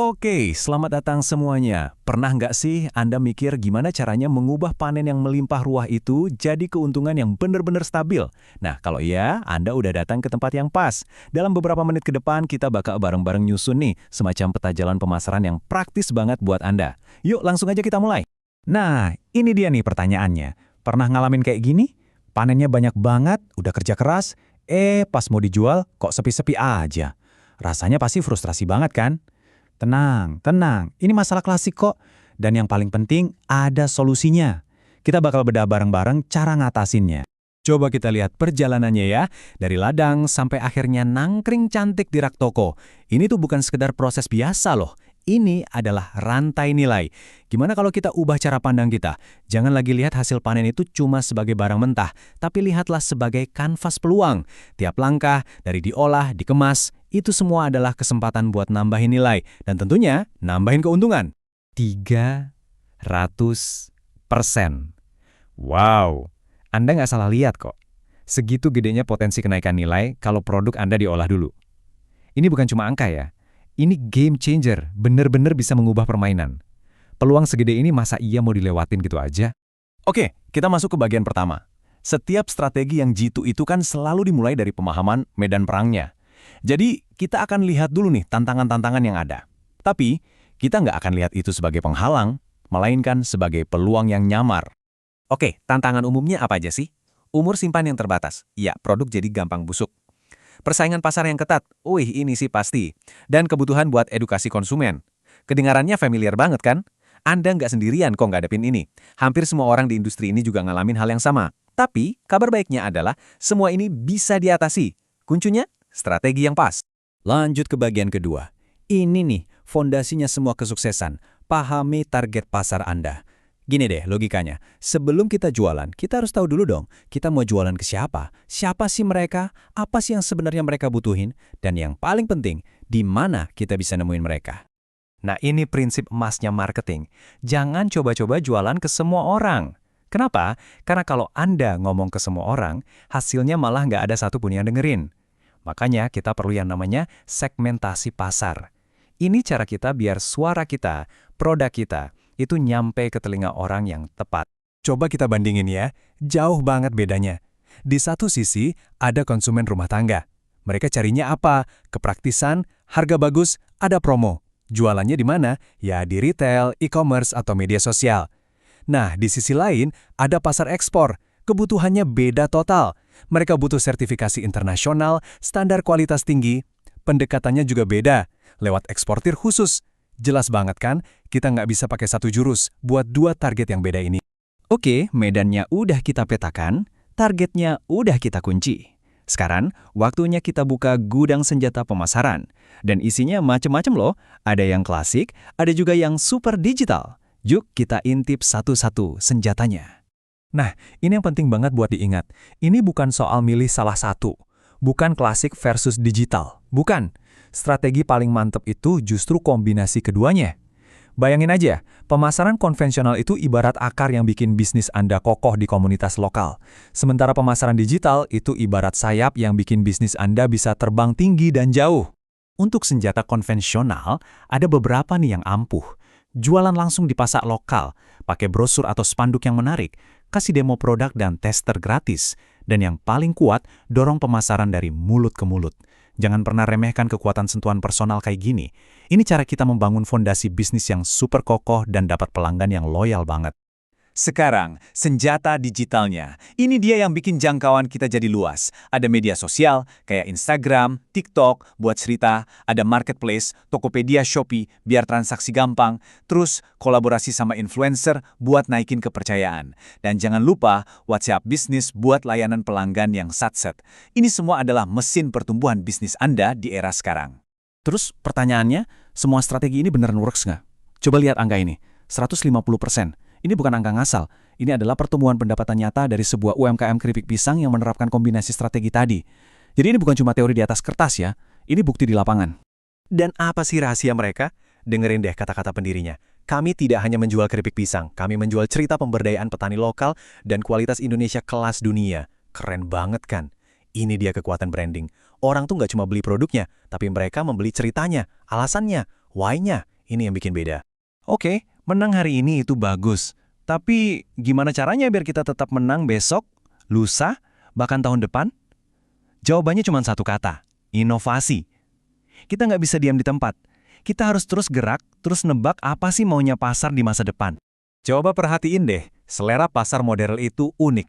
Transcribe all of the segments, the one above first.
Oke, selamat datang semuanya. Pernah nggak sih Anda mikir gimana caranya mengubah panen yang melimpah ruah itu jadi keuntungan yang benar-benar stabil? Nah, kalau iya, Anda udah datang ke tempat yang pas. Dalam beberapa menit ke depan, kita bakal bareng-bareng nyusun nih, semacam peta jalan pemasaran yang praktis banget buat Anda. Yuk, langsung aja kita mulai. Nah, ini dia nih pertanyaannya. Pernah ngalamin kayak gini? Panennya banyak banget, udah kerja keras, pas mau dijual kok sepi-sepi aja. Rasanya pasti frustrasi banget kan? Tenang, tenang, ini masalah klasik kok. Dan yang paling penting, ada solusinya. Kita bakal bedah bareng-bareng cara ngatasinnya. Coba kita lihat perjalanannya ya, dari ladang sampai akhirnya nangkring cantik di rak toko. Ini tuh bukan sekedar proses biasa loh. Ini adalah rantai nilai. Gimana kalau kita ubah cara pandang kita? Jangan lagi lihat hasil panen itu cuma sebagai barang mentah, tapi lihatlah sebagai kanvas peluang. Tiap langkah, dari diolah, dikemas, itu semua adalah kesempatan buat nambahin nilai. Dan tentunya, nambahin keuntungan. 300%. Wow, Anda nggak salah lihat kok. Segitu gedenya potensi kenaikan nilai kalau produk Anda diolah dulu. Ini bukan cuma angka ya. Ini game changer, bener-bener bisa mengubah permainan. Peluang segede ini masa iya mau dilewatin gitu aja? Oke, kita masuk ke bagian pertama. Setiap strategi yang jitu itu kan selalu dimulai dari pemahaman medan perangnya. Jadi, kita akan lihat dulu nih tantangan-tantangan yang ada. Tapi, kita nggak akan lihat itu sebagai penghalang, melainkan sebagai peluang yang nyamar. Oke, tantangan umumnya apa aja sih? Umur simpan yang terbatas. Ya, produk jadi gampang busuk. Persaingan pasar yang ketat. Ini sih pasti. Dan kebutuhan buat edukasi konsumen. Kedengarannya familiar banget kan? Anda nggak sendirian kok ngadepin ini. Hampir semua orang di industri ini juga ngalamin hal yang sama. Tapi, kabar baiknya adalah semua ini bisa diatasi. Kuncinya, strategi yang pas. Lanjut ke bagian kedua. Ini nih, fondasinya semua kesuksesan. Pahami target pasar Anda. Gini deh logikanya, sebelum kita jualan, kita harus tahu dulu dong, kita mau jualan ke siapa? Siapa sih mereka? Apa sih yang sebenarnya mereka butuhin? Dan yang paling penting, di mana kita bisa nemuin mereka? Nah, ini prinsip emasnya marketing. Jangan coba-coba jualan ke semua orang. Kenapa? Karena kalau Anda ngomong ke semua orang, hasilnya malah nggak ada satupun yang dengerin. Makanya kita perlu yang namanya segmentasi pasar. Ini cara kita biar suara kita, produk kita, itu nyampe ke telinga orang yang tepat. Coba kita bandingin ya, jauh banget bedanya. Di satu sisi, ada konsumen rumah tangga. Mereka carinya apa? Kepraktisan, harga bagus, ada promo. Jualannya di mana? Ya di retail, e-commerce, atau media sosial. Nah, di sisi lain, ada pasar ekspor. Kebutuhannya beda total. Mereka butuh sertifikasi internasional, standar kualitas tinggi. Pendekatannya juga beda, lewat eksportir khusus. Jelas banget kan, kita nggak bisa pakai satu jurus buat dua target yang beda ini. Oke, medannya udah kita petakan, targetnya udah kita kunci. Sekarang, waktunya kita buka gudang senjata pemasaran. Dan isinya macem-macem loh, ada yang klasik, ada juga yang super digital. Yuk kita intip satu-satu senjatanya. Nah, ini yang penting banget buat diingat. Ini bukan soal milih salah satu. Bukan klasik versus digital. Bukan. Strategi paling mantep itu justru kombinasi keduanya. Bayangin aja, pemasaran konvensional itu ibarat akar yang bikin bisnis Anda kokoh di komunitas lokal. Sementara pemasaran digital itu ibarat sayap yang bikin bisnis Anda bisa terbang tinggi dan jauh. Untuk senjata konvensional, ada beberapa nih yang ampuh. Jualan langsung di pasar lokal, pakai brosur atau spanduk yang menarik, kasih demo produk dan tester gratis. Dan yang paling kuat, dorong pemasaran dari mulut ke mulut. Jangan pernah remehkan kekuatan sentuhan personal kayak gini. Ini cara kita membangun fondasi bisnis yang super kokoh dan dapat pelanggan yang loyal banget. Sekarang, senjata digitalnya. Ini dia yang bikin jangkauan kita jadi luas. Ada media sosial, kayak Instagram, TikTok, buat cerita. Ada marketplace, Tokopedia, Shopee, biar transaksi gampang. Terus, kolaborasi sama influencer buat naikin kepercayaan. Dan jangan lupa, WhatsApp Business buat layanan pelanggan yang satset. Ini semua adalah mesin pertumbuhan bisnis Anda di era sekarang. Terus, pertanyaannya, semua strategi ini beneran works nggak? Coba lihat angka ini, 150%. Ini bukan angka ngasal, ini adalah pertumbuhan pendapatan nyata dari sebuah UMKM keripik pisang yang menerapkan kombinasi strategi tadi. Jadi ini bukan cuma teori di atas kertas ya, ini bukti di lapangan. Dan apa sih rahasia mereka? Dengerin deh kata-kata pendirinya. Kami tidak hanya menjual keripik pisang, kami menjual cerita pemberdayaan petani lokal dan kualitas Indonesia kelas dunia. Keren banget kan? Ini dia kekuatan branding. Orang tuh nggak cuma beli produknya, tapi mereka membeli ceritanya, alasannya, why-nya. Ini yang bikin beda. Oke, menang hari ini itu bagus. Tapi gimana caranya biar kita tetap menang besok, lusa, bahkan tahun depan? Jawabannya cuma satu kata, inovasi. Kita nggak bisa diam di tempat. Kita harus terus gerak, terus nebak apa sih maunya pasar di masa depan. Coba perhatiin deh, selera pasar modern itu unik.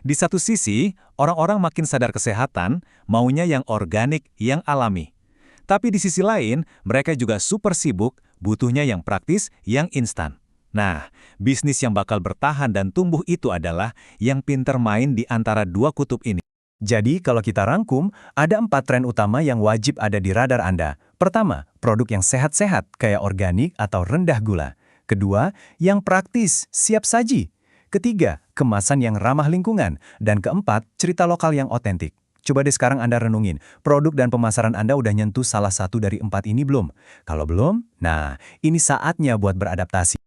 Di satu sisi, orang-orang makin sadar kesehatan, maunya yang organik, yang alami. Tapi di sisi lain, mereka juga super sibuk, butuhnya yang praktis, yang instan. Nah, bisnis yang bakal bertahan dan tumbuh itu adalah yang pinter main di antara dua kutub ini. Jadi, kalau kita rangkum, ada 4 tren utama yang wajib ada di radar Anda. Pertama, produk yang sehat-sehat, kayak organik atau rendah gula. Kedua, yang praktis, siap saji. Ketiga, kemasan yang ramah lingkungan. Dan keempat, cerita lokal yang otentik. Coba deh sekarang Anda renungin, produk dan pemasaran Anda udah nyentuh salah satu dari 4 ini belum? Kalau belum, nah, ini saatnya buat beradaptasi.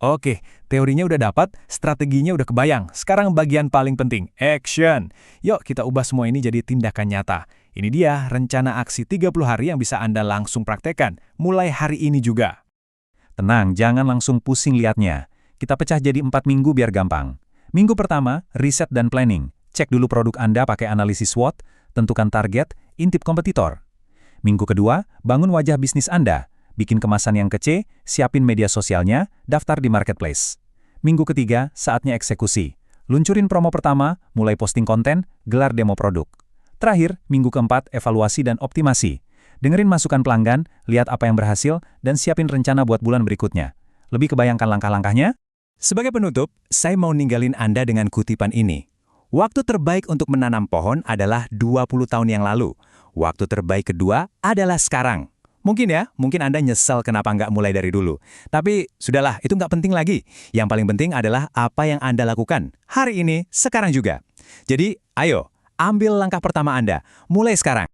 Oke, teorinya udah dapat, strateginya udah kebayang. Sekarang bagian paling penting, action. Yuk kita ubah semua ini jadi tindakan nyata. Ini dia rencana aksi 30 hari yang bisa Anda langsung praktekkan, mulai hari ini juga. Tenang, jangan langsung pusing liatnya. Kita pecah jadi 4 minggu biar gampang. Minggu pertama, riset dan planning. Cek dulu produk Anda pakai analisis SWOT, tentukan target, intip kompetitor. Minggu kedua, bangun wajah bisnis Anda. Bikin kemasan yang kece, siapin media sosialnya, daftar di marketplace. Minggu ketiga, saatnya eksekusi. Luncurin promo pertama, mulai posting konten, gelar demo produk. Terakhir, minggu keempat, evaluasi dan optimasi. Dengerin masukan pelanggan, lihat apa yang berhasil, dan siapin rencana buat bulan berikutnya. Lebih kebayangkan langkah-langkahnya? Sebagai penutup, saya mau ninggalin Anda dengan kutipan ini. Waktu terbaik untuk menanam pohon adalah 20 tahun yang lalu. Waktu terbaik kedua adalah sekarang. Mungkin Anda nyesel kenapa nggak mulai dari dulu. Tapi, sudahlah, itu nggak penting lagi. Yang paling penting adalah apa yang Anda lakukan. Hari ini, sekarang juga. Jadi, ayo, ambil langkah pertama Anda. Mulai sekarang.